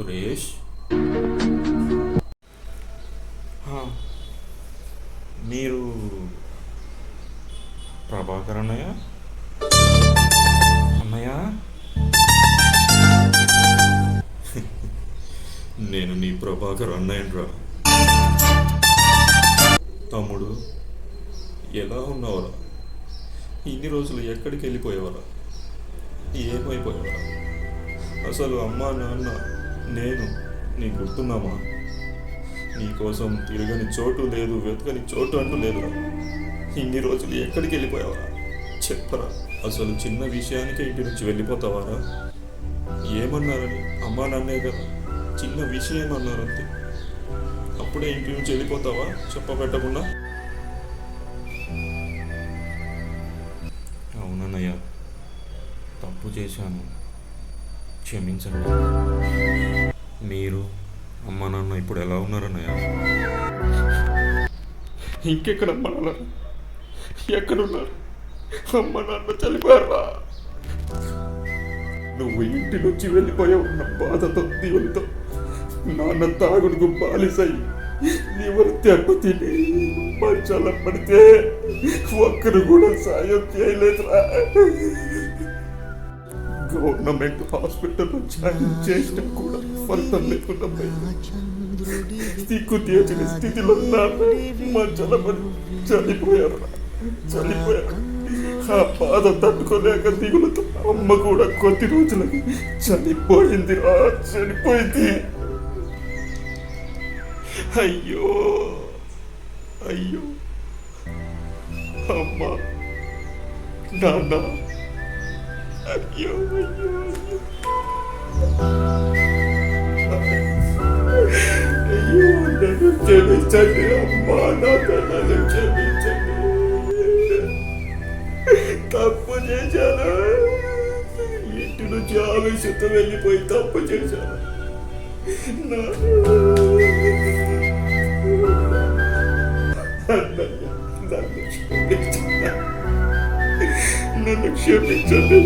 సురేష్. హా, మీరు ప్రభాకర్ అన్నయ్య? అన్నయ్య, నేను నీ ప్రభాకర్ అన్నయ్యరా. తమ్ముడు, ఎలా ఉన్నావురా? ఇన్ని రోజులు ఎక్కడికి వెళ్ళిపోయేవారా? ఏమైపోయేవారా? అసలు అమ్మా నాన్న నేను నీ గుర్తున్నామా? నీకోసం తిరగని చోటు లేదు, వెతకని చోటు అంటూ లేదురా. ఇన్ని రోజులు ఎక్కడికి వెళ్ళిపోయావరా? చెప్పరా. అసలు చిన్న విషయానికే ఇంటి నుంచి వెళ్ళిపోతావారా? ఏమన్నారని? అమ్మా నాన్నే కదా, చిన్న విషయం అన్నారంతే. అప్పుడే ఇంటి నుంచి వెళ్ళిపోతావా చెప్పబెట్టకుండా? అవునన్నయ్య, తప్పు చేశాను, క్షమించండి. మీరు అమ్మ నాన్న ఇప్పుడు ఎలా ఉన్నారన్నయ్య? ఇంకెక్కడ అమ్మ నాన్న? ఎక్కడున్నారు? అమ్మ నాన్న చనిపోయారా? నువ్వు ఇంటి నుంచి వెళ్ళిపోయే ఉన్న బాధతో దీవులతో నాన్న తాగుడుకు బాలిసై నీవరు దెబ్బతిని మంచాల పడితే ఒక్కరు కూడా సాయం చేయలేదురా. గవర్నమెంట్ హాస్పిటల్లో జాయిన్ చేసిన కూడా ఫలితం లేకుండా దిక్కు తీర్చిన స్థితిలో నాన్న మంచాల పడి చనిపోయారు. ఆ బాధ తట్టుకోలేక దిగులతో అమ్మ కూడా కొద్ది రోజులకి చనిపోయింది. అయ్యో అయ్యో, అమ్మ నాన్న, అయ్యో అయ్యో అయ్యో, నన్ను క్షమించండి అమ్మా నాన్న, నన్ను క్షమించండి. తప్పు చేశాను, ఇంటి నుంచి ఆవేశంతో వెళ్ళిపోయి తప్పు చేశాను. నన్ను క్షమించండి.